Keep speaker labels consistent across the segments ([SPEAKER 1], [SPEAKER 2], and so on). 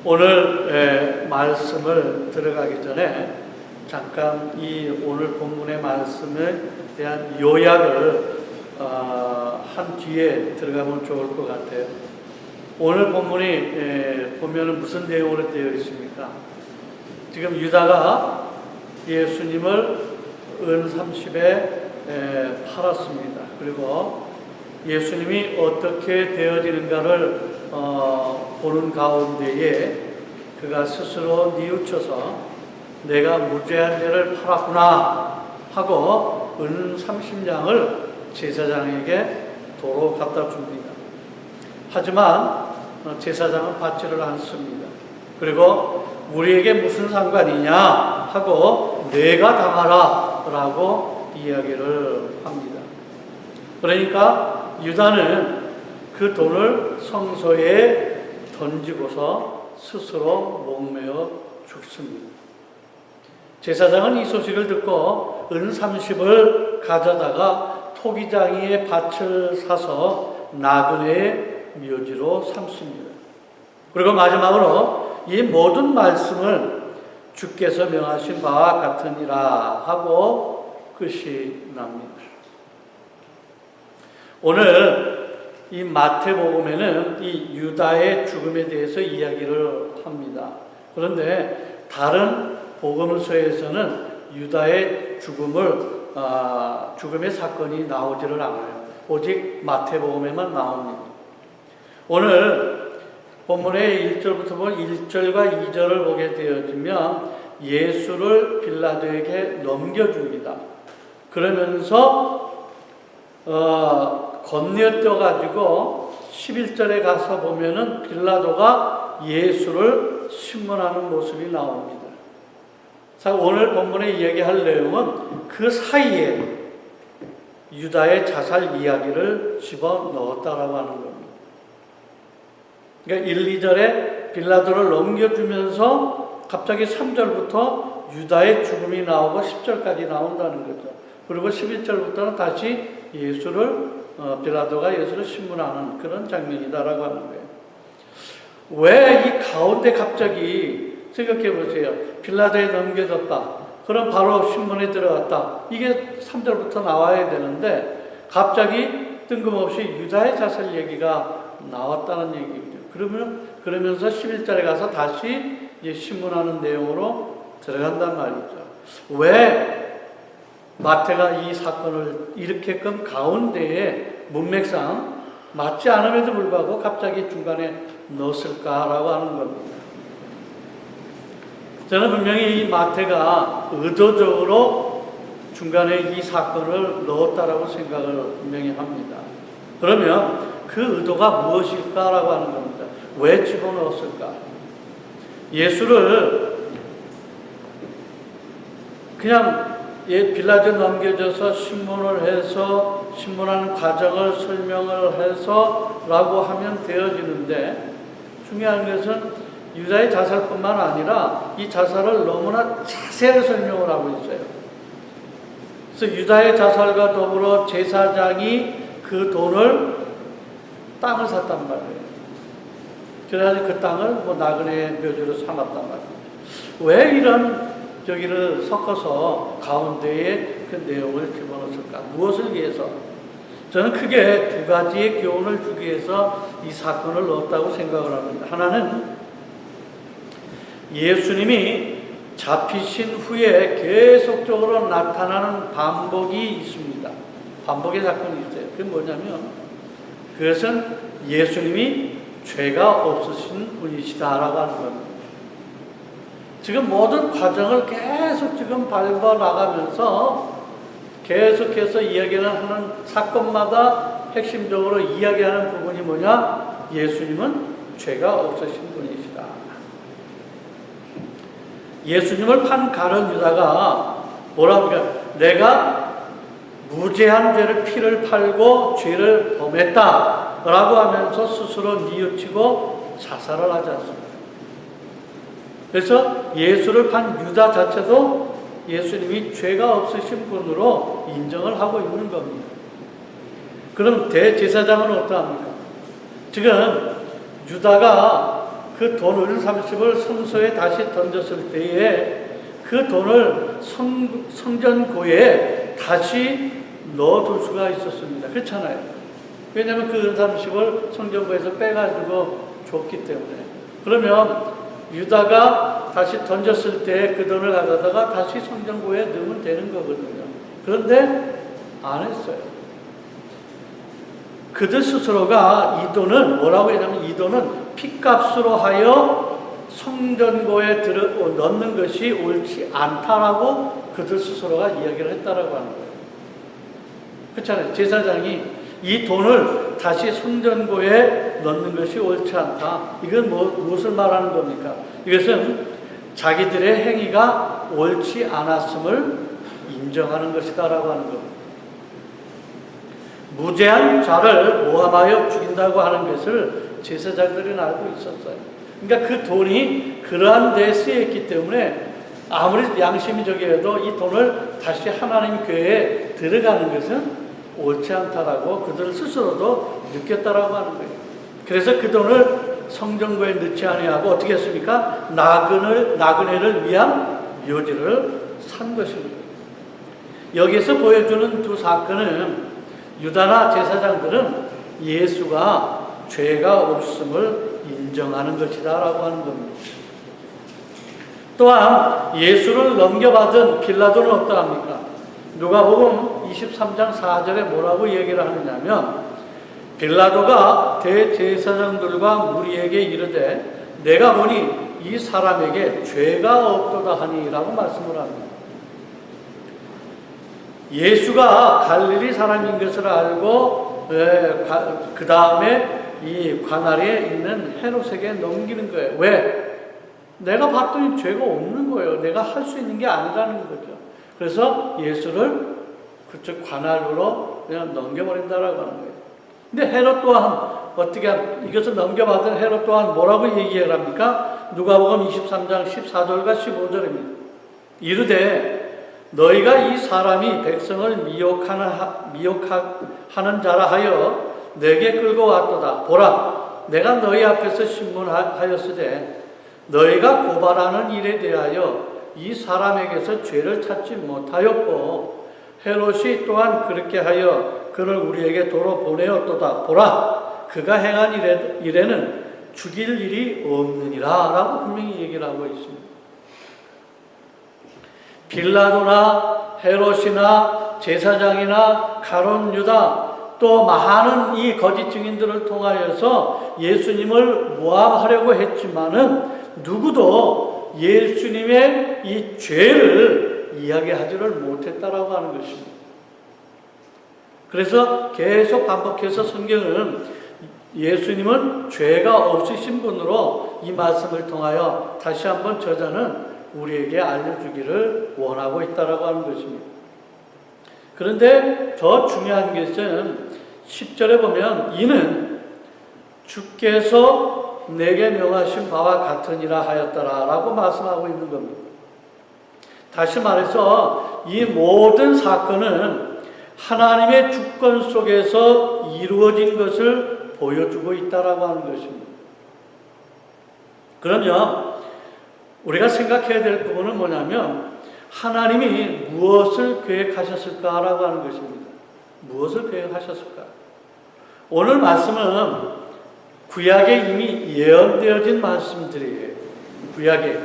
[SPEAKER 1] 오늘 말씀을 들어가기 전에 잠깐 이 오늘 본문의 말씀에 대한 요약을 한 뒤에 들어가면 좋을 것 같아요. 오늘 본문이 보면은 무슨 내용으로 되어 있습니까? 지금 유다가 예수님을 은 30에 팔았습니다. 그리고 예수님이 어떻게 되어지는가를 보는 가운데에 그가 스스로 뉘우쳐서 내가 무죄한 죄를 팔았구나 하고 은 30냥을 제사장에게 도로 갖다 줍니다. 하지만 제사장은 받지를 않습니다. 그리고 우리에게 무슨 상관이냐 하고 내가 당하라 라고 이야기를 합니다. 그러니까 유다는 그 돈을 성소에 던지고서 스스로 목매어 죽습니다. 제사장은 이 소식을 듣고 은 30을 가져다가 토기장이의 밭을 사서 나그네의 묘지로 삼습니다. 그리고 마지막으로 이 모든 말씀을 주께서 명하신 바와 같으니라 하고 끝이 납니다. 오늘 이 마태복음에는 이 유다의 죽음에 대해서 이야기를 합니다. 그런데 다른 복음서에서는 유다의 죽음의 사건이 나오지를 않아요. 오직 마태복음에만 나옵니다. 오늘 본문의 1절부터 보면 1절과 2절을 보게 되어지면 예수를 빌라도에게 넘겨줍니다. 그러면서 건네뛰어가지고 11절에 가서 보면은 빌라도가 예수를 신문하는 모습이 나옵니다. 자, 오늘 본문에 이야기할 내용은 그 사이에 유다의 자살 이야기를 집어넣었다라고 하는 겁니다. 그러니까 1, 2절에 빌라도를 넘겨주면서 갑자기 3절부터 유다의 죽음이 나오고 10절까지 나온다는 거죠. 그리고 11절부터는 다시 빌라도가 예수를 신문하는 그런 장면이다라고 하는 거예요. 왜 이 가운데 갑자기 생각해 보세요. 빌라도에 넘겨졌다. 그럼 바로 신문에 들어갔다. 이게 3절부터 나와야 되는데 갑자기 뜬금없이 유다의 자살 얘기가 나왔다는 얘기죠. 그러면서 11절에 가서 다시 이제 신문하는 내용으로 들어간단 말이죠. 왜 마태가 이 사건을 이렇게끔 가운데에 문맥상 맞지 않음에도 불구하고 갑자기 중간에 넣었을까라고 하는 겁니다. 저는 분명히 이 마태가 의도적으로 중간에 이 사건을 넣었다라고 생각을 분명히 합니다. 그러면 그 의도가 무엇일까라고 하는 겁니다. 왜 집어넣었을까? 예수를 그냥 빌라도에 넘겨져서 신문을 해서 신문하는 과정을 설명을 해서 라고 하면 되어지는데 중요한 것은 유다의 자살뿐만 아니라 이 자살을 너무나 자세히 설명을 하고 있어요. 그래서 유다의 자살과 더불어 제사장이 그 돈을 땅을 샀단 말이에요. 그래서 그 땅을 나그네의 묘지로 삼았단 말이에요. 왜 이런 저기를 섞어서 가운데에 그 내용을 집어넣었을까? 무엇을 위해서? 저는 크게 두 가지의 교훈을 주기 위해서 이 사건을 넣었다고 생각을 합니다. 하나는 예수님이 잡히신 후에 계속적으로 나타나는 반복이 있습니다. 반복의 사건이 있어요. 그게 뭐냐면 그것은 예수님이 죄가 없으신 분이시다라고 하는 겁니다. 지금 모든 과정을 계속 지금 밟아 나가면서 계속해서 이야기를 하는 사건마다 핵심적으로 이야기하는 부분이 뭐냐? 예수님은 죄가 없으신 분이시다. 예수님을 판 가룟 유다가 뭐라고 할까요? 내가 무죄한 죄를 피를 팔고 죄를 범했다 라고 하면서 스스로 뉘우치고 자살을 하지 않습니다. 그래서 예수를 판 유다 자체도 예수님이 죄가 없으신 분으로 인정을 하고 있는 겁니다. 그럼 대제사장은 어떠합니까? 지금 유다가 그 돈 30을 성소에 다시 던졌을 때에 그 돈을 성전고에 다시 넣어둘 수가 있었습니다. 그렇잖아요. 왜냐하면 그 30을 성전고에서 빼가지고 줬기 때문에. 그러면 유다가 다시 던졌을 때 그 돈을 가져다가 다시 성전고에 넣으면 되는 거거든요. 그런데 안 했어요. 그들 스스로가 이 돈은 뭐라고 했냐면 이 돈은 핏값으로 하여 성전고에 넣는 것이 옳지 않다라고 그들 스스로가 이야기를 했다라고 하는 거예요. 그렇잖아요. 제사장이 이 돈을 다시 성전고에 넣는 것이 옳지 않다. 이건 무엇을 말하는 겁니까? 이것은 자기들의 행위가 옳지 않았음을 인정하는 것이다라고 하는 겁니다. 무죄한 자를 모함하여 죽인다고 하는 것을 제사장들은 알고 있었어요. 그러니까 그 돈이 그러한 데에 쓰였기 때문에 아무리 양심이 저기해도 이 돈을 다시 하나님 교회에 들어가는 것은 옳지 않다라고 그들 스스로도 느꼈다라고 하는 거예요. 그래서 그 돈을 성전고에 넣지 아니하고 어떻게 했습니까? 나그네를 위한 묘지를 산 것입니다. 여기서 보여주는 두 사건은 유다나 제사장들은 예수가 죄가 없음을 인정하는 것이다라고 하는 겁니다. 또한 예수를 넘겨받은 빌라도는 어떠합니까? 누가복음 23장 4절에 뭐라고 얘기를 하느냐면 빌라도가 대제사장들과 무리에게 이르되 내가 보니 이 사람에게 죄가 없도다 하니라고 말씀을 합니다. 예수가 갈릴리 사람인 것을 알고 그 다음에 이 관할에 있는 헤롯에게 넘기는 거예요. 왜? 내가 봤더니 죄가 없는 거예요. 내가 할 수 있는 게 아니라는 거죠. 그래서 예수를 그쪽 관할로 그냥 넘겨버린다라고 하는 거예요. 근데 헤롯 또한 이것을 넘겨받은 헤롯 또한 뭐라고 얘기를 합니까? 누가복음 23장 14절과 15절입니다. 이르되 너희가 이 사람이 백성을 미혹하는 자라 하여 내게 끌고 왔도다. 보라, 내가 너희 앞에서 신문하였으되 너희가 고발하는 일에 대하여 이 사람에게서 죄를 찾지 못하였고 헤롯이 또한 그렇게 하여 그를 우리에게 도로 보내었도다. 보라, 그가 행한 일에는 죽일 일이 없느니라 라고 분명히 얘기를 하고 있습니다. 빌라도나 헤롯이나 제사장이나 가룟 유다 또 많은 이 거짓 증인들을 통하여서 예수님을 모함하려고 했지만은 누구도 예수님의 이 죄를 이야기하지를 못했다라고 하는 것입니다. 그래서 계속 반복해서 성경은 예수님은 죄가 없으신 분으로 이 말씀을 통하여 다시 한번 저자는 우리에게 알려주기를 원하고 있다라고 하는 것입니다. 그런데 더 중요한 것은 10절에 보면 이는 주께서 내게 명하신 바와 같으니라 하였더라 라고 말씀하고 있는 겁니다. 다시 말해서 이 모든 사건은 하나님의 주권 속에서 이루어진 것을 보여주고 있다라고 하는 것입니다. 그러면 우리가 생각해야 될 부분은 뭐냐면 하나님이 무엇을 계획하셨을까라고 하는 것입니다. 무엇을 계획하셨을까? 오늘 말씀은 구약에 이미 예언되어진 말씀들이에요. 구약에.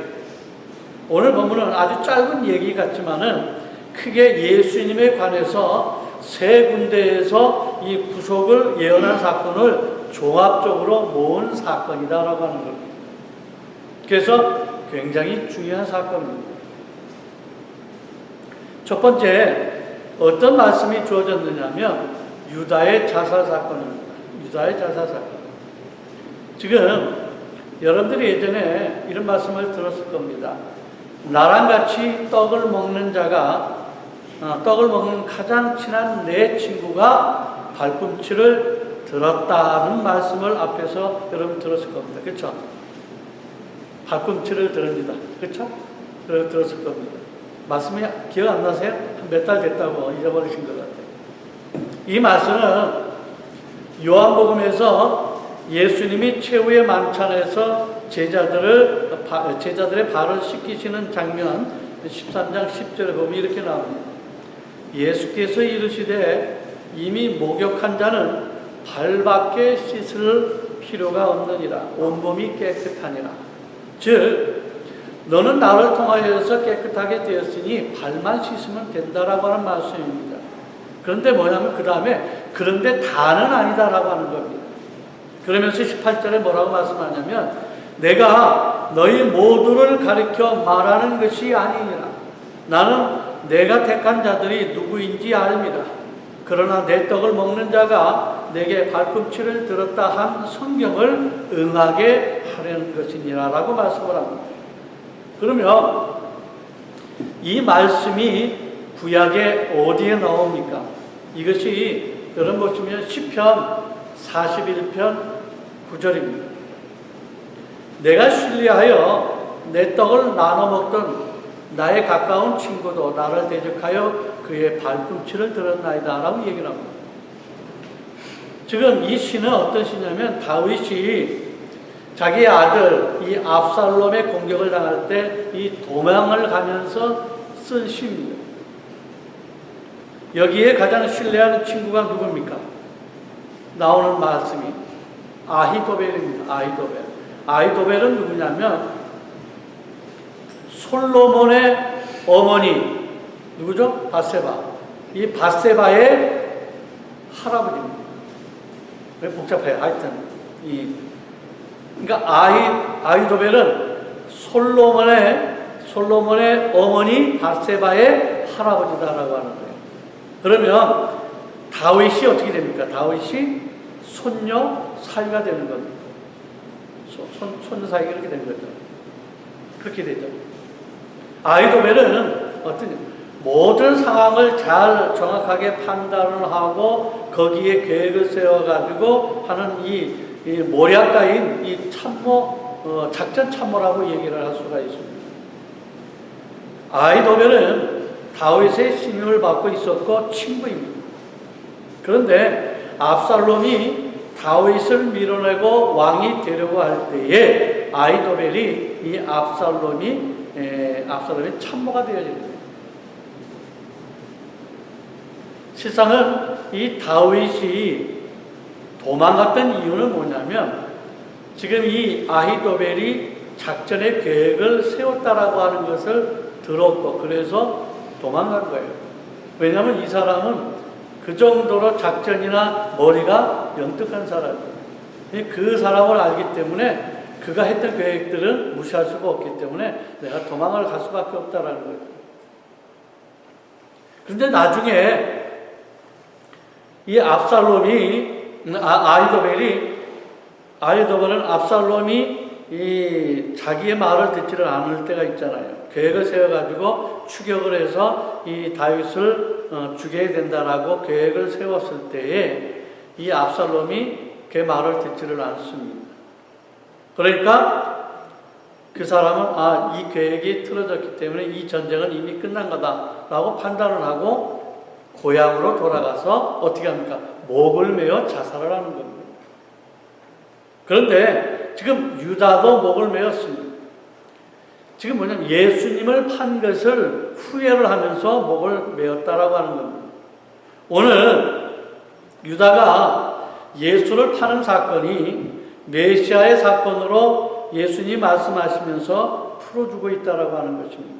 [SPEAKER 1] 오늘 본문은 아주 짧은 얘기 같지만은 크게 예수님에 관해서 세 군데에서 이 구속을 예언한 사건을 종합적으로 모은 사건이다라고 하는 겁니다. 그래서 굉장히 중요한 사건입니다. 첫 번째, 어떤 말씀이 주어졌느냐면 유다의 자살 사건입니다. 유다의 자살 사건. 지금 여러분들이 예전에 이런 말씀을 들었을 겁니다. 나랑 같이 떡을 먹는 떡을 먹는 가장 친한 내 친구가 발꿈치를 들었다는 말씀을 앞에서 여러분 들었을 겁니다. 그렇죠? 발꿈치를 들읍니다. 그렇죠? 들었을 겁니다. 말씀이 기억 안 나세요? 몇 달 됐다고 잊어버리신 것 같아요. 이 말씀은 요한복음에서 예수님이 최후의 만찬에서 제자들의 발을 씻기시는 장면 13장 10절에 보면 이렇게 나옵니다. 예수께서 이르시되 이미 목욕한 자는 발밖에 씻을 필요가 없느니라. 온몸이 깨끗하니라. 즉 너는 나를 통하여서 깨끗하게 되었으니 발만 씻으면 된다라고 하는 말씀입니다. 그런데 뭐냐면 그 다음에 그런데 다는 아니다라고 하는 겁니다. 그러면서 18절에 뭐라고 말씀하냐면 내가 너희 모두를 가리켜 말하는 것이 아니니라. 나는 내가 택한 자들이 누구인지 알미라. 그러나 내 떡을 먹는 자가 내게 발꿈치를 들었다 한 성경을 응하게 하려는 것이니라 라고 말씀을 합니다. 그러면 이 말씀이 구약에 어디에 나옵니까? 이것이 여러분 보시면 시편 41편 9절입니다. 내가 신뢰하여 내 떡을 나눠 먹던 나의 가까운 친구도 나를 대적하여 그의 발꿈치를 들었나이다 라고 얘기를 합니다. 지금 이 시는 어떤 시냐면 다윗이 자기의 아들 이 압살롬의 공격을 당할 때 이 도망을 가면서 쓴 시입니다. 여기에 가장 신뢰하는 친구가 누굽니까? 나오는 말씀이 아히도벨입니다. 아히도벨은 누구냐면 솔로몬의 어머니 누구죠? 밧세바. 이 밧세바의 할아버지입니다. 왜 복잡해요? 하여튼 그러니까 아히도벨은 솔로몬의 어머니 밧세바의 할아버지다라고 하는 거예요. 그러면 다윗이 어떻게 됩니까? 다윗이 손녀 사위가 되는 겁니다. 손녀 사위가 이렇게 되는 거죠. 그렇게 되죠. 아히도벨은 모든 상황을 잘 정확하게 판단을 하고 거기에 계획을 세워가지고 하는 이 모략가인 이 참모, 작전 참모라고 얘기를 할 수가 있습니다. 아히도벨은 다윗의 신임을 받고 있었고 친구입니다. 그런데 압살롬이 다윗을 밀어내고 왕이 되려고 할 때에 아히도벨이 이 압살롬의 참모가 되어집니다. 세상은 이 다윗이 도망갔던 이유는 뭐냐면 지금 이 아히도벨이 작전의 계획을 세웠다라고 하는 것을 들었고 그래서 도망간 거예요. 왜냐하면 이 사람은 그 정도로 작전이나 머리가 영특한 사람이에요. 그 사람을 알기 때문에 그가 했던 계획들은 무시할 수가 없기 때문에 내가 도망을 갈 수밖에 없다라는 거예요. 그런데 나중에 이 아히도벨은 압살롬이 자기의 말을 듣지를 않을 때가 있잖아요. 계획을 세워가지고 추격을 해서 이 다윗을 죽여야 된다라고 계획을 세웠을 때에 이 압살롬이 그 말을 듣지를 않습니다. 그러니까 그 사람은 이 계획이 틀어졌기 때문에 이 전쟁은 이미 끝난 거다라고 판단을 하고 고향으로 돌아가서 어떻게 합니까? 목을 메어 자살을 하는 겁니다. 그런데 지금 유다도 목을 메었습니다. 지금 뭐냐면 예수님을 판 것을 후회를 하면서 목을 메었다라고 하는 겁니다. 오늘 유다가 예수를 파는 사건이 메시아의 사건으로 예수님이 말씀하시면서 풀어주고 있다라고 하는 것입니다.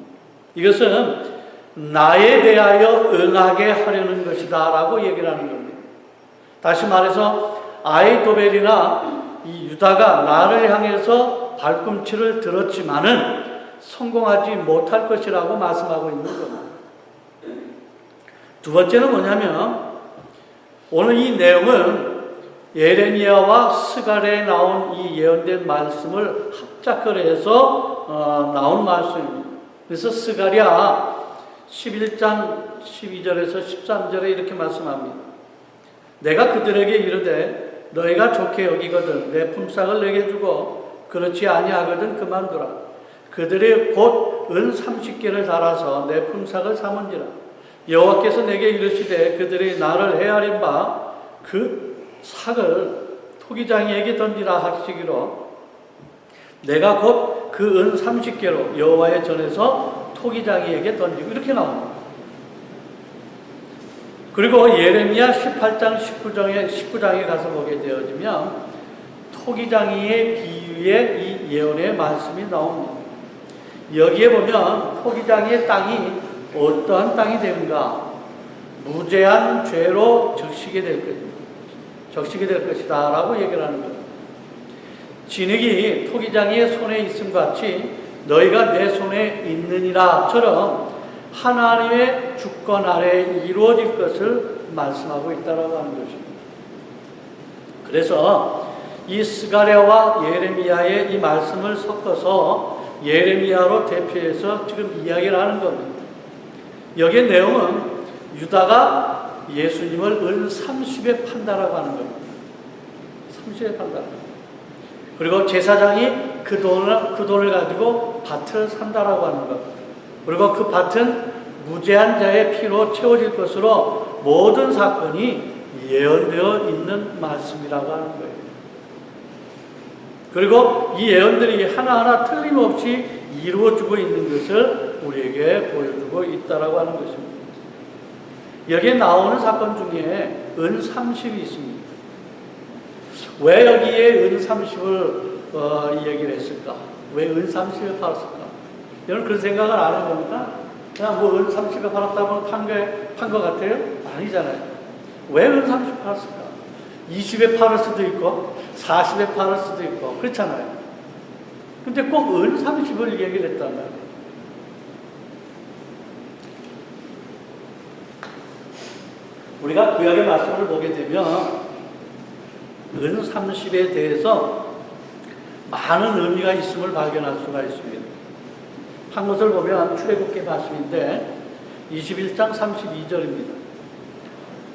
[SPEAKER 1] 이것은 나에 대하여 응하게 하려는 것이다 라고 얘기를 하는 겁니다. 다시 말해서 아히도벨이나 이 유다가 나를 향해서 발꿈치를 들었지만은 성공하지 못할 것이라고 말씀하고 있는 겁니다. 두 번째는 뭐냐면 오늘 이 내용은 예레미야와 스가랴에 나온 이 예언된 말씀을 합작을 해서 나온 말씀입니다. 그래서 스가랴 11장 12절에서 13절에 이렇게 말씀합니다. 내가 그들에게 이르되 너희가 좋게 여기거든 내 품삯을 내게 주고 그렇지 아니하거든 그만두라. 그들이 곧 은 30개를 달아서 내 품삯을 삼은지라. 여호와께서 내게 이르시되 그들이 나를 헤아린 바 그 삭을 토기장이에게 던지라 하시기로 내가 곧 그 은 30개로 여호와의 전에서 토기장이에게 던지고 이렇게 나옵니다. 그리고 예레미야 18장 19장에 가서 보게 되어지면 토기장이의 비유의 이 예언의 말씀이 나옵니다. 여기에 보면 토기장이의 땅이 어떠한 땅이 되는가? 무죄한 죄로 적시게 될 것이다 라고 얘기를 하는 거예요. 진흙이 토기장이의 손에 있음 같이 너희가 내 손에 있느니라처럼 하나님의 주권 아래에 이루어질 것을 말씀하고 있다라고 하는 것입니다. 그래서 이 스가랴와 예레미야의 이 말씀을 섞어서 예레미야로 대표해서 지금 이야기를 하는 겁니다. 여기의 내용은 유다가 예수님을 은 30에 판다라고 하는 겁니다. 30에 판다. 그리고 제사장이 그 돈을 가지고 밭을 산다라고 하는 것. 그리고 그 밭은 무죄한 자의 피로 채워질 것으로 모든 사건이 예언되어 있는 말씀이라고 하는 거예요. 그리고 이 예언들이 하나하나 틀림없이 이루어지고 있는 것을 우리에게 보여주고 있다라고 하는 것입니다. 여기에 나오는 사건 중에 은 30이 있습니다. 왜 여기에 은 30을 얘기를 했을까? 왜 은 30을 팔았을까? 여러분 그런 생각을 안 해보니까 그냥 뭐 은 30에 팔았다면 판 것 같아요? 아니잖아요. 왜 은 30을 팔았을까? 20에 팔을 수도 있고 40에 팔을 수도 있고 그렇잖아요. 근데 꼭 은 30을 얘기를 했단 말이에요. 우리가 구약의 말씀을 보게 되면 은 30에 대해서 많은 의미가 있음을 발견할 수가 있습니다. 한 것을 보면 출애굽기 말씀인데 21장 32절입니다.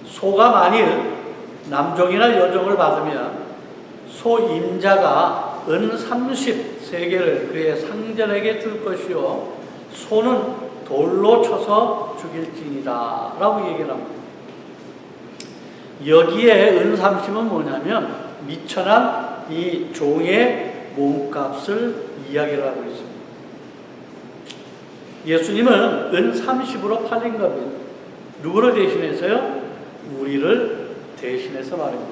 [SPEAKER 1] 소가 만일 남종이나 여종을 받으면 소 임자가 은 30세계를 그의 상전에게 줄 것이요 소는 돌로 쳐서 죽일지니라 라고 얘기를 합니다. 여기에 은 30은 뭐냐면 미천한 이 종의 몸값을 이야기를 하고 있습니다. 예수님은 은 30으로 팔린 겁니다. 누구를 대신해서요? 우리를 대신해서 말입니다.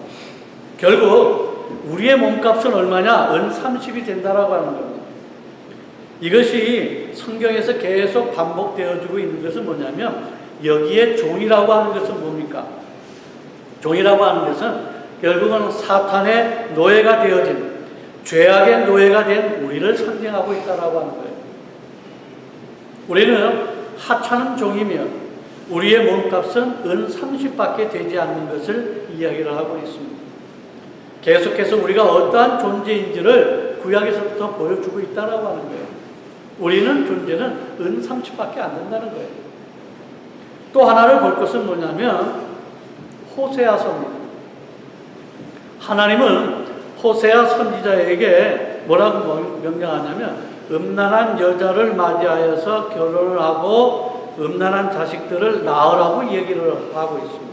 [SPEAKER 1] 결국 우리의 몸값은 얼마냐? 은 30이 된다라고 하는 겁니다. 이것이 성경에서 계속 반복되어지고 있는 것은 뭐냐면 여기에 종이라고 하는 것은 뭡니까? 종이라고 하는 것은 결국은 사탄의 노예가 되어진 죄악의 노예가 된 우리를 상징하고 있다라고 하는 거예요. 우리는 하찮은 종이며 우리의 몸값은 은 30밖에 되지 않는 것을 이야기를 하고 있습니다. 계속해서 우리가 어떠한 존재인지를 구약에서부터 보여주고 있다라고 하는 거예요. 우리는 존재는 은 30밖에 안 된다는 거예요. 또 하나를 볼 것은 뭐냐면 호세아서입니다. 하나님은 호세아 선지자에게 뭐라고 명령하냐면 음란한 여자를 맞이하여서 결혼을 하고 음란한 자식들을 낳으라고 얘기를 하고 있습니다.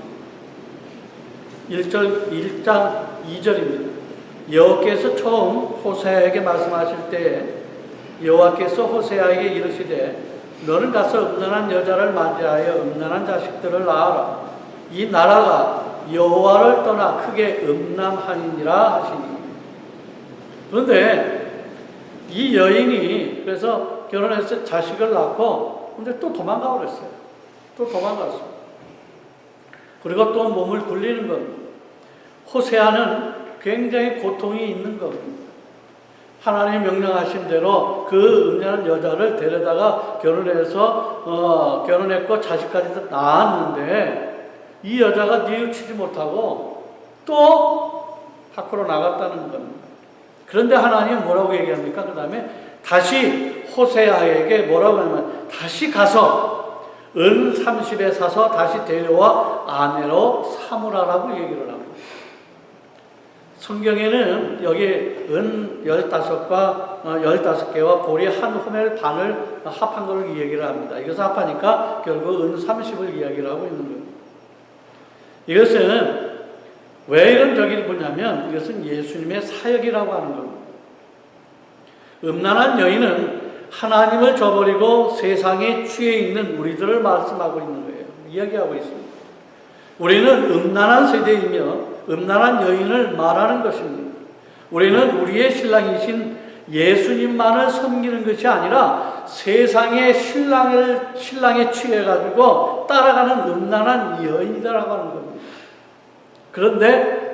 [SPEAKER 1] 1장 2절입니다. 여호와께서 처음 호세아에게 말씀하실 때 여호와께서 호세아에게 이르시되 너는 가서 음란한 여자를 맞이하여 음란한 자식들을 낳아라. 이 나라가 여호와를 떠나 크게 음란하니라 하시니. 그런데 이 여인이 그래서 결혼해서 자식을 낳고 근데 또 도망가 버렸어요. 또 도망갔어요. 그리고 또 몸을 굴리는 겁니다. 호세아는 굉장히 고통이 있는 겁니다. 하나님이 명령하신 대로 그 음란한 여자를 데려다가 결혼했고 자식까지도 낳았는데 이 여자가 뉘우치지 못하고 또 밖으로 나갔다는 겁니다. 그런데 하나님은 뭐라고 얘기합니까? 그 다음에 다시 호세아에게 뭐라고 하냐면 다시 가서 은 30에 사서 다시 데려와 아내로 삼으라라고 얘기를 합니다. 성경에는 여기 은 15개와 보리 한 호멜 반을 합한 걸 얘기를 합니다. 이것을 합하니까 결국 은 30을 이야기를 하고 있는 거예요. 이것은 왜 이런 적이 뭐냐면 이것은 예수님의 사역이라고 하는 겁니다. 음란한 여인은 하나님을 저버리고 세상에 취해 있는 우리들을 말씀하고 있는 거예요. 이야기하고 있습니다. 우리는 음란한 세대이며 음란한 여인을 말하는 것입니다. 우리는 우리의 신랑이신 예수님만을 섬기는 것이 아니라 세상의 신랑에 취해가지고 따라가는 음란한 여인이라고 하는 겁니다. 그런데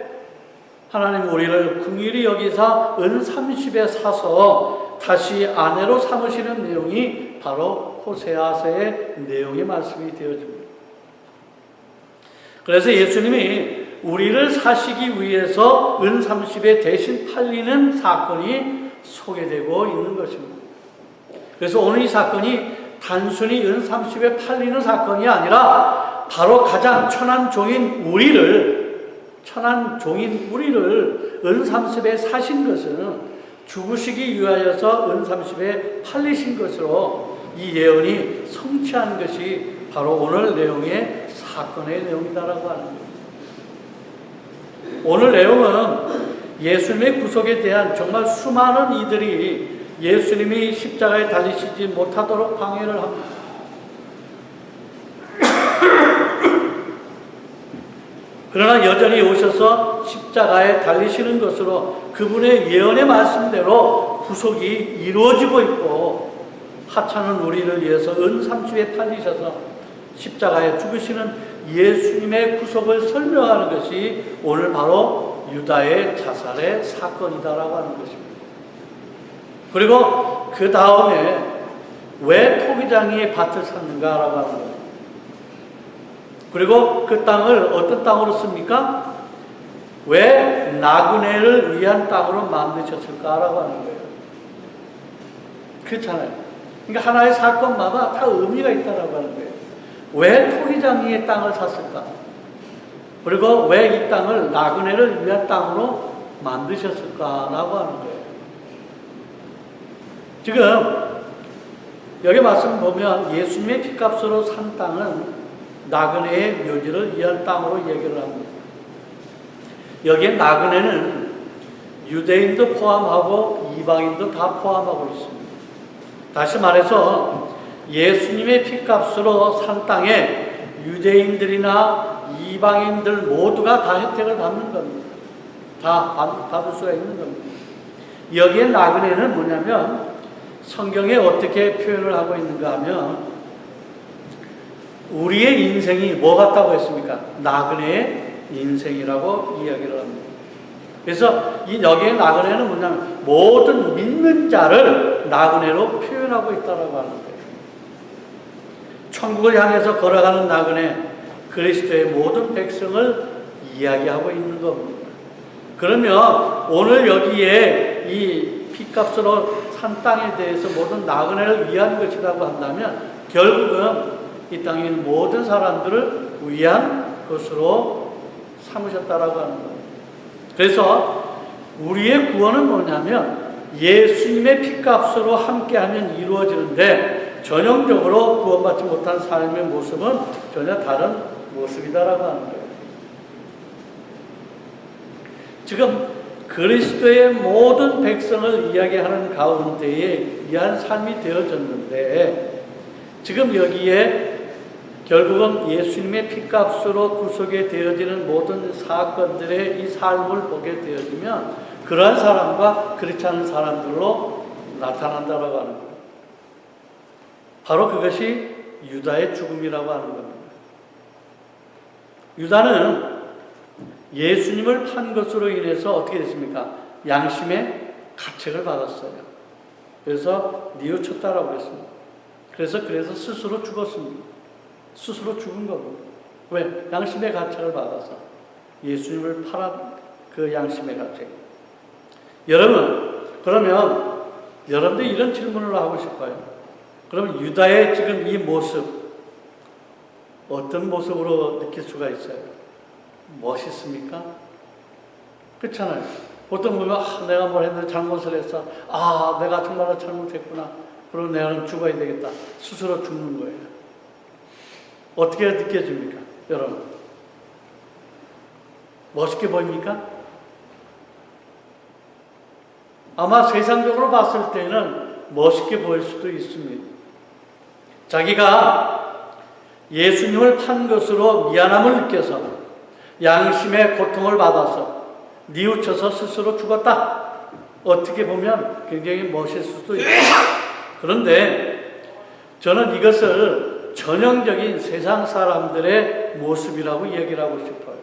[SPEAKER 1] 하나님 우리를 긍휼히 여기사 은 30에 사서 다시 아내로 삼으시는 내용이 바로 호세아서의 내용의 말씀이 되어집니다. 그래서 예수님이 우리를 사시기 위해서 은 30에 대신 팔리는 사건이 소개되고 있는 것입니다. 그래서 오늘 이 사건이 단순히 은 30에 팔리는 사건이 아니라 바로 가장 천한 종인 우리를 은 30에 사신 것은 죽으시기 위하여서 은 30에 팔리신 것으로 이 예언이 성취한 것이 바로 오늘 내용의 사건의 내용이다라고 하는 거예요. 오늘 내용은 예수님의 구속에 대한 정말 수많은 이들이 예수님이 십자가에 달리시지 못하도록 방해를 합니다. 그러나 여전히 오셔서 십자가에 달리시는 것으로 그분의 예언의 말씀대로 구속이 이루어지고 있고 하찮은 우리를 위해서 은 30에 팔리셔서 십자가에 죽으시는 예수님의 구속을 설명하는 것이 오늘 바로 유다의 자살의 사건이다라고 하는 것입니다. 그리고 그 다음에 왜 토기장이 밭을 샀는가라고 하는 거예요. 그리고 그 땅을 어떤 땅으로 씁니까? 왜 나그네를 위한 땅으로 만드셨을까라고 하는 거예요. 그렇잖아요. 그러니까 하나의 사건마다 다 의미가 있다라고 하는 거예요. 왜 토기장이의 땅을 샀을까? 그리고 왜 이 땅을 나그네를 위한 땅으로 만드셨을까라고 하는 거예요. 지금 여기 말씀 보면 예수님의 피값으로 산 땅은 나그네의 묘지를 위한 땅으로 얘기를 합니다. 여기에 나그네는 유대인도 포함하고 이방인도 다 포함하고 있습니다. 다시 말해서 예수님의 피값으로 산 땅에 유대인들이나 이방인들 모두가 다 혜택을 받는 겁니다. 다 받을 수가 있는 겁니다. 여기에 나그네는 뭐냐면 성경에 어떻게 표현을 하고 있는가 하면 우리의 인생이 뭐 같다고 했습니까? 나그네의 인생이라고 이야기를 합니다. 그래서 여기에 나그네는 뭐냐면 모든 믿는 자를 나그네로 표현하고 있다고 하는 거예요. 천국을 향해서 걸어가는 나그네, 그리스도의 모든 백성을 이야기하고 있는 겁니다. 그러면 오늘 여기에 이 피값으로 산 땅에 대해서 모든 나그네를 위한 것이라고 한다면 결국은 이 땅에 있는 모든 사람들을 위한 것으로 삼으셨다라고 하는 거예요. 그래서 우리의 구원은 뭐냐면 예수님의 피값으로 함께하면 이루어지는데 전형적으로 구원받지 못한 삶의 모습은 전혀 다른 모습이다라고 하는 거예요. 지금 그리스도의 모든 백성을 이야기하는 가운데에 이한 삶이 되어졌는데 지금 여기에 결국은 예수님의 피값으로 구속에 되어지는 모든 사건들의 이 삶을 보게 되어지면 그러한 사람과 그렇지 않은 사람들로 나타난다고 하는 거예요. 바로 그것이 유다의 죽음이라고 하는 겁니다. 유다는 예수님을 판 것으로 인해서 어떻게 됐습니까? 양심의 가책을 받았어요. 그래서 뉘우쳤다라고 그랬습니다. 그래서 스스로 죽었습니다. 스스로 죽은 거고. 왜? 양심의 가책을 받아서. 예수님을 팔한 그 양심의 가책. 여러분, 그러면 여러분들 이런 질문을 하고 싶어요. 그러면 유다의 지금 이 모습, 어떤 모습으로 느낄 수가 있어요? 멋있습니까? 그렇잖아요. 보통 보면 내가 뭘 했는데 잘못을 했어. 내가 정말로 잘못했구나. 그럼 내가 죽어야 되겠다. 스스로 죽는 거예요. 어떻게 느껴집니까? 여러분. 멋있게 보입니까? 아마 세상적으로 봤을 때는 멋있게 보일 수도 있습니다. 자기가 예수님을 판 것으로 미안함을 느껴서 양심의 고통을 받아서 뉘우쳐서 스스로 죽었다. 어떻게 보면 굉장히 멋있을 수도 있습니다. 그런데 저는 이것을 전형적인 세상 사람들의 모습이라고 얘기를 하고 싶어요.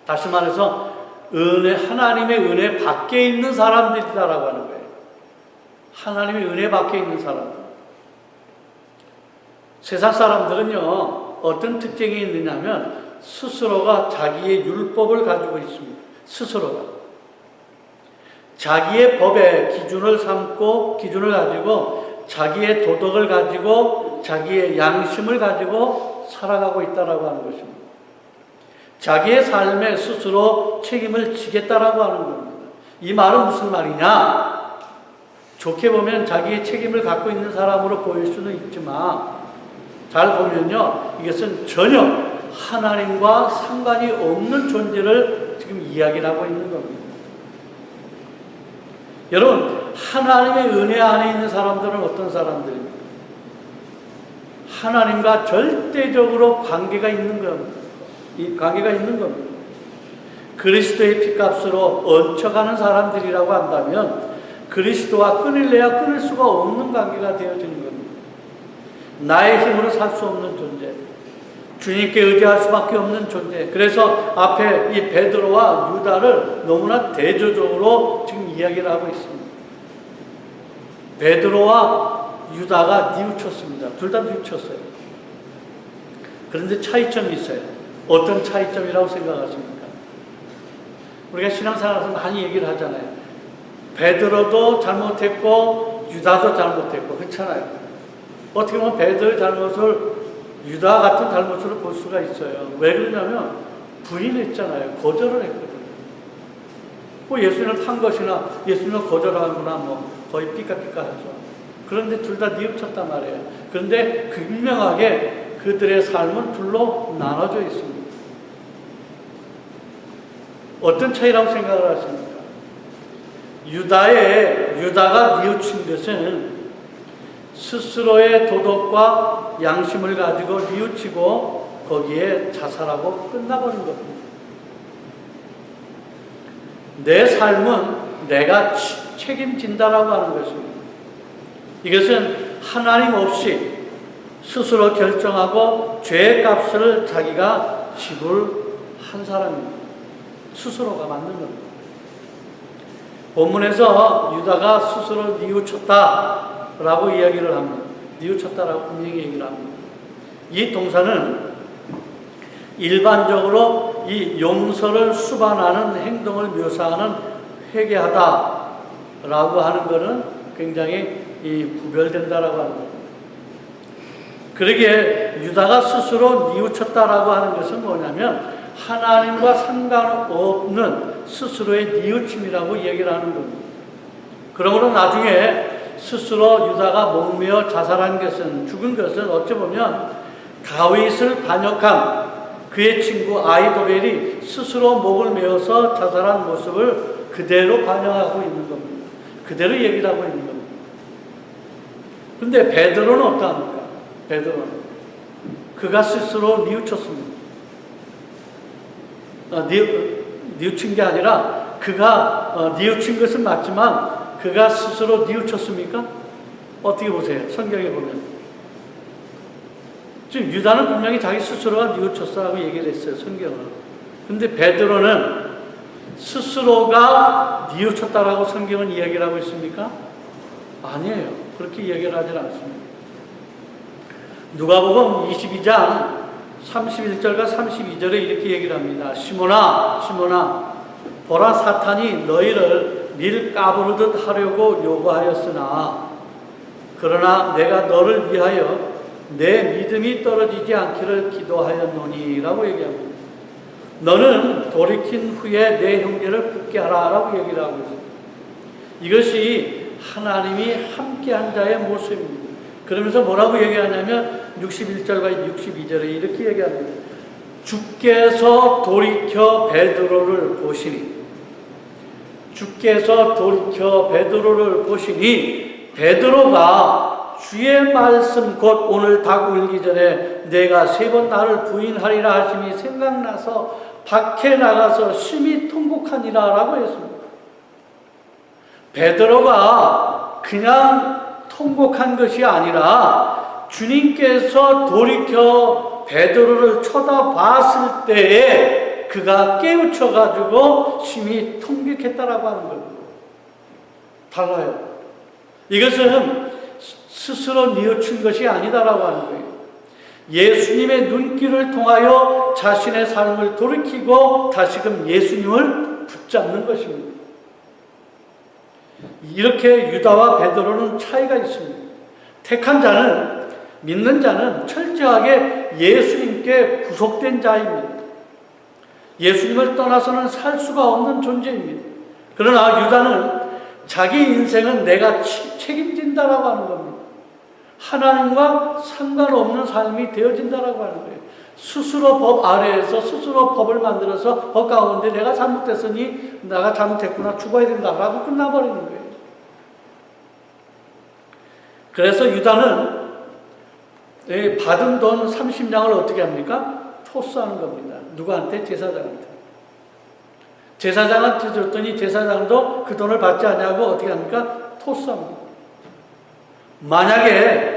[SPEAKER 1] 다시 말해서 하나님의 은혜 밖에 있는 사람들이다라고 하는 거예요. 하나님의 은혜 밖에 있는 사람들. 세상 사람들은요, 어떤 특징이 있느냐면 스스로가 자기의 율법을 가지고 있습니다. 스스로가. 자기의 법의 기준을 삼고 기준을 가지고 자기의 도덕을 가지고 자기의 양심을 가지고 살아가고 있다라고 하는 것입니다. 자기의 삶에 스스로 책임을 지겠다라고 하는 겁니다. 이 말은 무슨 말이냐? 좋게 보면 자기의 책임을 갖고 있는 사람으로 보일 수는 있지만 잘 보면요, 이것은 전혀 하나님과 상관이 없는 존재를 지금 이야기를 하고 있는 겁니다. 여러분, 하나님의 은혜 안에 있는 사람들은 어떤 사람들입니까? 하나님과 절대적으로 관계가 있는 겁니다. 이 관계가 있는 겁니다. 그리스도의 피값으로 얹혀가는 사람들이라고 한다면 그리스도와 끊을래야 끊을 수가 없는 관계가 되어지는 겁니다. 나의 힘으로 살 수 없는 존재, 주님께 의지할 수밖에 없는 존재. 그래서 앞에 이 베드로와 유다를 너무나 대조적으로 지금 이야기를 하고 있습니다. 베드로와 유다가 뉘우쳤습니다. 둘 다 뉘우쳤어요. 그런데 차이점이 있어요. 어떤 차이점이라고 생각하십니까? 우리가 신앙생활에서 많이 얘기를 하잖아요. 베드로도 잘못했고 유다도 잘못했고 그렇잖아요. 어떻게 보면 베드로의 잘못을 유다 같은 잘못으로 볼 수가 있어요. 왜 그러냐면 부인했잖아요. 거절을 했거든요. 뭐 예수님을 판 것이나 예수님을 거절하거나 뭐 거의 삐까삐까하죠. 그런데 둘 다 뉘우쳤단 말이에요. 그런데 분명하게 그들의 삶은 둘로 나눠져 있습니다. 어떤 차이라고 생각을 하십니까? 유다가 뉘우친 것은 스스로의 도덕과 양심을 가지고 뉘우치고 거기에 자살하고 끝나버린 겁니다. 내 삶은 내가 책임진다라고 하는 것입니다. 이것은 하나님 없이 스스로 결정하고 죄의 값을 자기가 지불한 사람입니다. 스스로가 만든 겁니다. 본문에서 유다가 스스로 뉘우쳤다라고 이야기를 합니다. 뉘우쳤다라고 분명히 얘기를 합니다. 이 동사는 일반적으로 이 용서를 수반하는 행동을 묘사하는 회개하다라고 하는 것은 굉장히 구별된다라고 하는 겁니다. 그러기에 유다가 스스로 뉘우쳤다라고 하는 것은 뭐냐면 하나님과 상관없는 스스로의 뉘우침이라고 얘기를 하는 겁니다. 그러므로 나중에 스스로 유다가 목매어 자살한 것은, 죽은 것은 어찌 보면 다윗을 반역한 그의 친구 아히도벨이 스스로 목을 메어서 자살한 모습을 그대로 반영하고 있는 겁니다. 그대로 얘기를 하고 있는 겁니다. 그런데 베드로는 어떠합니까? 베드로는 그가 스스로 뉘우쳤습니다. 뉘우친 게 아니라 그가 뉘우친 것은 맞지만 그가 스스로 뉘우쳤습니까? 어떻게 보세요? 성경에 보면 지금 유다는 분명히 자기 스스로가 뉘우쳤어라고 얘기를 했어요. 성경은. 근데 베드로는 스스로가 뉘우쳤다라고 성경은 이야기를 하고 있습니까? 아니에요. 그렇게 이야기를 하지 않습니다. 누가복음 22장 31절과 32절에 이렇게 얘기를 합니다. 시몬아, 시몬아, 보라 사탄이 너희를 밀 까부르듯 하려고 요구하였으나 그러나 내가 너를 위하여 내 믿음이 떨어지지 않기를 기도하였노니 라고 얘기합니다. 너는 돌이킨 후에 내 형제를 붙게 하라 라고 얘기를 하고 있습니다. 이것이 하나님이 함께한 자의 모습입니다. 그러면서 뭐라고 얘기하냐면 61절과 62절에 이렇게 얘기합니다. 주께서 돌이켜 베드로를 보시니, 주께서 돌이켜 베드로를 보시니, 베드로가 주의 말씀 곧 오늘 닭 울기 전에 내가 3번 나를 부인하리라 하심이 생각나서 밖에 나가서 심히 통곡하니라 라고 했습니다. 베드로가 그냥 통곡한 것이 아니라 주님께서 돌이켜 베드로를 쳐다봤을 때에 그가 깨우쳐가지고 심히 통곡했다라고 하는 거예요. 달라요. 이것은 스스로 뉘우친 것이 아니다라고 하는 거예요. 예수님의 눈길을 통하여 자신의 삶을 돌이키고 다시금 예수님을 붙잡는 것입니다. 이렇게 유다와 베드로는 차이가 있습니다. 택한 자는, 믿는 자는 철저하게 예수님께 구속된 자입니다. 예수님을 떠나서는 살 수가 없는 존재입니다. 그러나 유다는 자기 인생은 내가 책임진다라고 하는 겁니다. 하나님과 상관없는 삶이 되어진다라고 하는 거예요. 스스로 법 아래에서 스스로 법을 만들어서 법 가운데 내가 잘못됐으니 내가 잘못했구나 죽어야 된다라고 끝나버리는 거예요. 그래서 유다는 받은 돈 30냥을 어떻게 합니까? 토스하는 겁니다. 누구한테? 제사장한테. 제사장한테 줬더니 제사장도 그 돈을 받지 않냐고 어떻게 합니까? 토스합니다. 만약에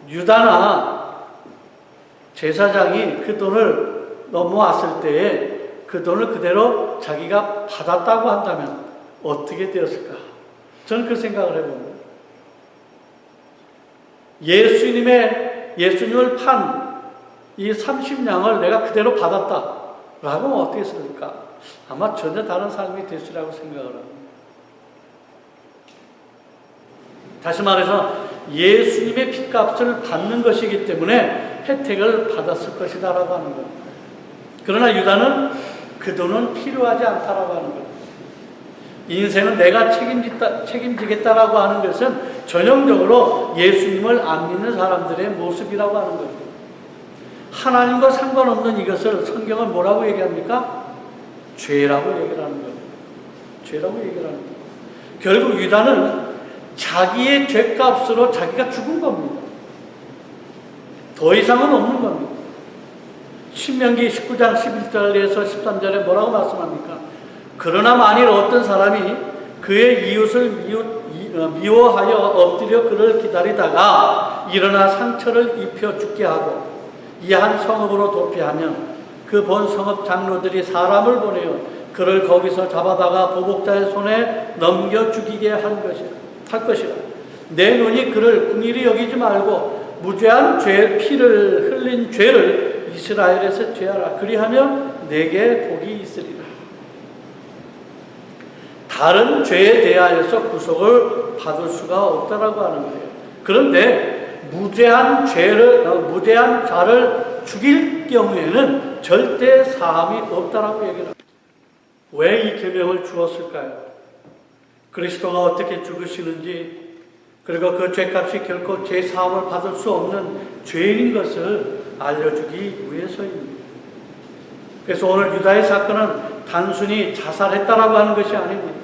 [SPEAKER 1] 유다나 제사장이 그 돈을 넘어왔을 때에 그 돈을 그대로 자기가 받았다고 한다면 어떻게 되었을까? 저는 그 생각을 해봅니다. 예수님을 판 이 30냥을 내가 그대로 받았다라고 하면 어떻게 했을까? 아마 전혀 다른 삶이 됐으리라고 생각을 합니다. 다시 말해서 예수님의 핏값을 받는 것이기 때문에 혜택을 받았을 것이다라고 하는 겁니다. 그러나 유다는 그 돈은 필요하지 않다라고 하는 겁니다. 인생은 내가 책임지겠다라고 하는 것은 전형적으로 예수님을 안 믿는 사람들의 모습이라고 하는 겁니다. 하나님과 상관없는 이것을 성경은 뭐라고 얘기합니까? 죄라고 얘기를 하는 겁니다. 죄라고 얘기를 하는 겁니다. 결국 유다는 자기의 죄값으로 자기가 죽은 겁니다. 더 이상은 없는 겁니다. 신명기 19장 11절에서 13절에 뭐라고 말씀합니까? 그러나 만일 어떤 사람이 그의 이웃을 미워하여 엎드려 그를 기다리다가 일어나 상처를 입혀 죽게 하고 이 한 성읍으로 도피하면 그 본 성읍 장로들이 사람을 보내어 그를 거기서 잡아다가 보복자의 손에 넘겨 죽이게 할 것이라. 내 눈이 그를 긍휼히 여기지 말고 무죄한 피를 흘린 죄를 이스라엘에서 죄하라. 그리하면 내게 복이 있으리라. 다른 죄에 대하여서 구속을 받을 수가 없다라고 하는 거예요. 그런데 무죄한 자를 죽일 경우에는 절대 사함이 없다라고 얘기를 합니다. 왜 이 계명을 주었을까요? 그리스도가 어떻게 죽으시는지, 그리고 그 죄값이 결코 죄 사함을 받을 수 없는 죄인인 것을 알려주기 위해서입니다. 그래서 오늘 유다의 사건은 단순히 자살했다라고 하는 것이 아닙니다.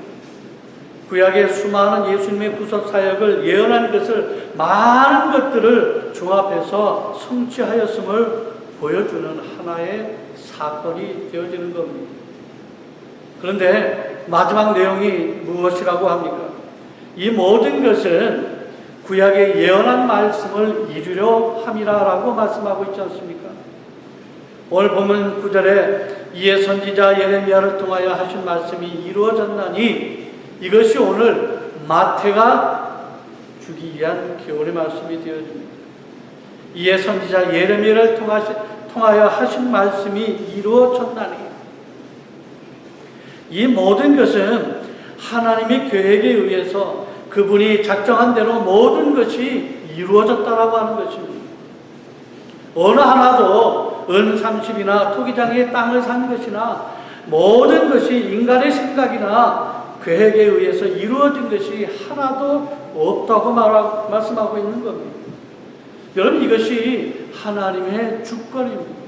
[SPEAKER 1] 구약의 수많은 예수님의 구속 사역을 예언한 것을, 많은 것들을 종합해서 성취하였음을 보여주는 하나의 사건이 되어지는 겁니다. 그런데 마지막 내용이 무엇이라고 합니까? 이 모든 것은 구약의 예언한 말씀을 이루려 함이라라고 말씀하고 있지 않습니까? 오늘 본문 9절에 이에 선지자 예레미야를 통하여 하신 말씀이 이루어졌나니 이것이 오늘 마태가 주기 위한 교훈의 말씀이 되어집니다. 이에 선지자 예레미야를 통하여 하신 말씀이 이루어졌나니, 이 모든 것은 하나님의 계획에 의해서 그분이 작정한 대로 모든 것이 이루어졌다라고 하는 것입니다. 어느 하나도 은 30이나 토기장의 땅을 산 것이나 모든 것이 인간의 생각이나 계획에 의해서 이루어진 것이 하나도 없다고 말씀하고 있는 겁니다. 여러분, 이것이 하나님의 주권입니다.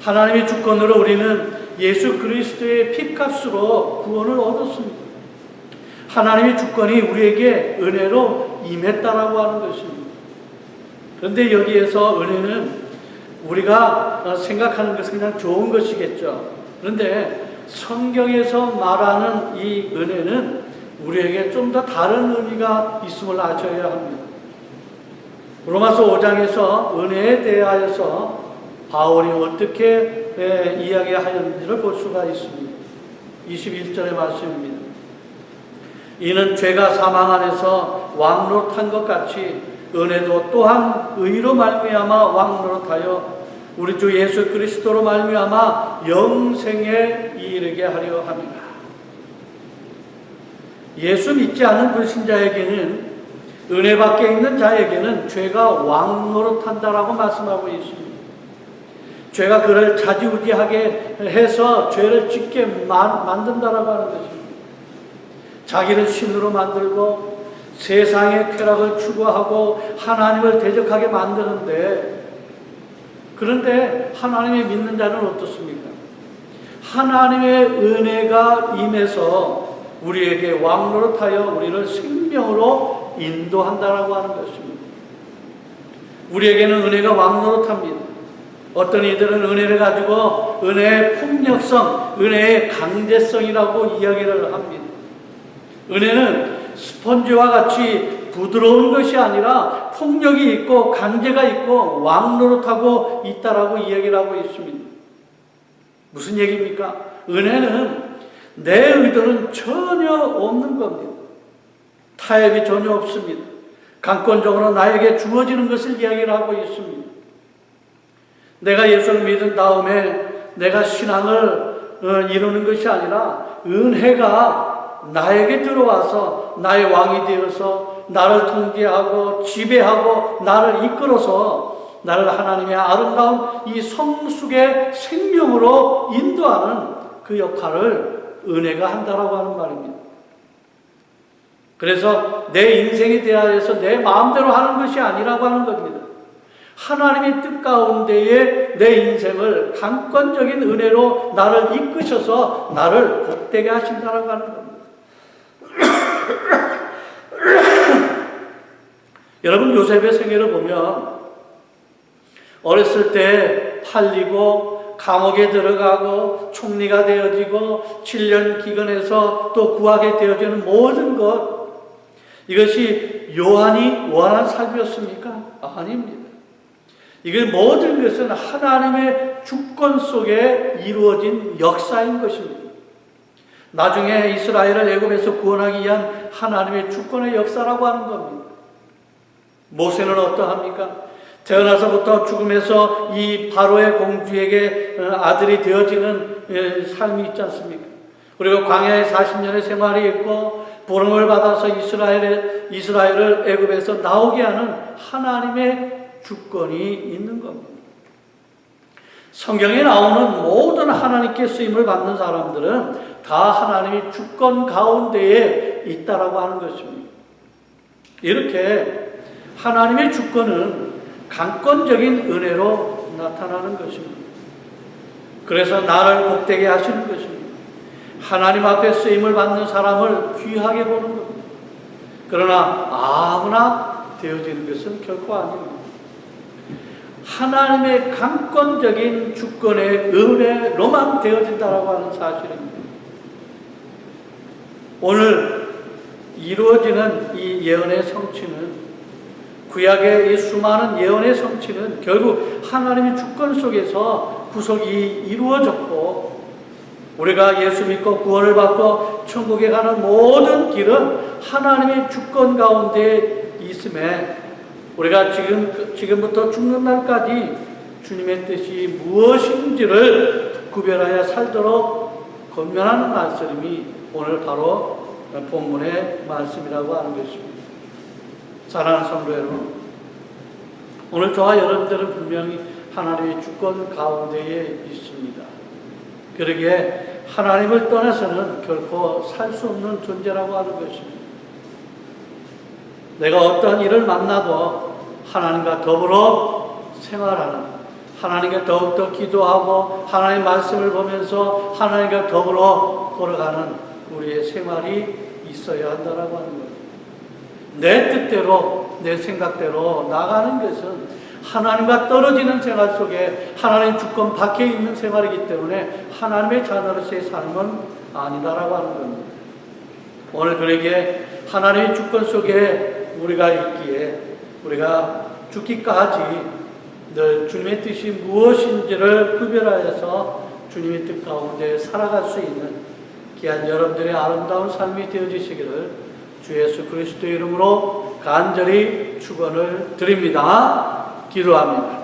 [SPEAKER 1] 하나님의 주권으로 우리는 예수 그리스도의 피값으로 구원을 얻었습니다. 하나님의 주권이 우리에게 은혜로 임했다라고 하는 것입니다. 그런데 여기에서 은혜는 우리가 생각하는 것은 그냥 좋은 것이겠죠. 그런데 성경에서 말하는 이 은혜는 우리에게 좀 더 다른 의미가 있음을 아셔야 합니다. 로마서 5장에서 은혜에 대하여서 바울이 어떻게 이야기하였는지를 볼 수가 있습니다. 21절의 말씀입니다. 이는 죄가 사망 안에서 왕노릇한 것 같이 은혜도 또한 의로 말미암아 왕노릇하여 우리 주 예수 그리스도로 말미암아 영생에 이르게 하려 합니다. 예수 믿지 않는 불신자에게는, 은혜 밖에 있는 자에게는 죄가 왕노릇한다라고 말씀하고 있습니다. 죄가 그를 좌지우지하게 해서 죄를 짓게 만든다라고 하는 것입니다. 자기를 신으로 만들고 세상의 쾌락을 추구하고 하나님을 대적하게 만드는데, 그런데 하나님의 믿는 자는 어떻습니까? 하나님의 은혜가 임해서 우리에게 왕노릇하여 우리를 생명으로 인도한다라고 하는 것입니다. 우리에게는 은혜가 왕노릇합니다. 어떤 이들은 은혜를 가지고 은혜의 폭력성, 은혜의 강제성이라고 이야기를 합니다. 은혜는 스펀지와 같이 부드러운 것이 아니라 폭력이 있고 강제가 있고 왕노릇하고 있다라고 이야기를 하고 있습니다. 무슨 얘기입니까? 은혜는 내 의도는 전혀 없는 겁니다. 타협이 전혀 없습니다. 강권적으로 나에게 주어지는 것을 이야기를 하고 있습니다. 내가 예수를 믿은 다음에 내가 신앙을 이루는 것이 아니라 은혜가 나에게 들어와서 나의 왕이 되어서 나를 통제하고 지배하고 나를 이끌어서 나를 하나님의 아름다운 이 성숙의 생명으로 인도하는 그 역할을 은혜가 한다라고 하는 말입니다. 그래서 내 인생에 대하여서 내 마음대로 하는 것이 아니라고 하는 겁니다. 하나님의 뜻 가운데에 내 인생을 강권적인 은혜로 나를 이끄셔서 나를 복되게 하신다라고 하는 겁니다. 여러분, 요셉의 생애를 보면 어렸을 때 팔리고 감옥에 들어가고 총리가 되어지고 7년 기근에서 또 구하게 되어지는 모든 것, 이것이 요한이 원한 삶이었습니까? 아닙니다. 이게 모든 것은 하나님의 주권 속에 이루어진 역사인 것입니다. 나중에 이스라엘을 애굽에서 구원하기 위한 하나님의 주권의 역사라고 하는 겁니다. 모세는 어떠합니까? 태어나서부터 죽음에서 이 바로의 공주에게 아들이 되어지는 삶이 있지 않습니까? 그리고 광야에 40년의 생활이 있고 보름을 받아서 이스라엘을 애굽에서 나오게 하는 하나님의 주권이 있는 겁니다. 성경에 나오는 모든 하나님께 쓰임을 받는 사람들은 다 하나님의 주권 가운데에 있다라고 하는 것입니다. 이렇게 하나님의 주권은 강권적인 은혜로 나타나는 것입니다. 그래서 나를 복되게 하시는 것입니다. 하나님 앞에 쓰임을 받는 사람을 귀하게 보는 겁니다. 그러나 아무나 되어지는 것은 결코 아닙니다. 하나님의 강권적인 주권의 은혜로만 되어진다라고 하는 사실입니다. 오늘 이루어지는 이 예언의 성취는, 구약의 이 수많은 예언의 성취는 결국 하나님의 주권 속에서 구속이 이루어졌고, 우리가 예수 믿고 구원을 받고 천국에 가는 모든 길은 하나님의 주권 가운데 있음에, 우리가 지금부터 죽는 날까지 주님의 뜻이 무엇인지를 구별하여 살도록 권면하는 말씀이 오늘 바로 본문의 말씀이라고 하는 것입니다. 사랑하는 성도 여러분, 오늘 저와 여러분들은 분명히 하나님의 주권 가운데에 있습니다. 그러기에 하나님을 떠나서는 결코 살 수 없는 존재라고 하는 것입니다. 내가 어떠한 일을 만나도 하나님과 더불어 생활하는, 하나님께 더욱더 기도하고 하나님의 말씀을 보면서 하나님과 더불어 걸어가는 우리의 생활이 있어야 한다라고 하는 거예요. 내 뜻대로 내 생각대로 나가는 것은 하나님과 떨어지는 생활 속에 하나님 주권 밖에 있는 생활이기 때문에 하나님의 자녀로서의 삶은 아니다라고 하는 겁니다. 오늘 그에게 하나님의 주권 속에 우리가 있기에 우리가 죽기까지 늘 주님의 뜻이 무엇인지를 구별하여서 주님의 뜻 가운데 살아갈 수 있는 귀한 여러분들의 아름다운 삶이 되어지시기를 주 예수 그리스도의 이름으로 간절히 축원을 드립니다. 기도합니다.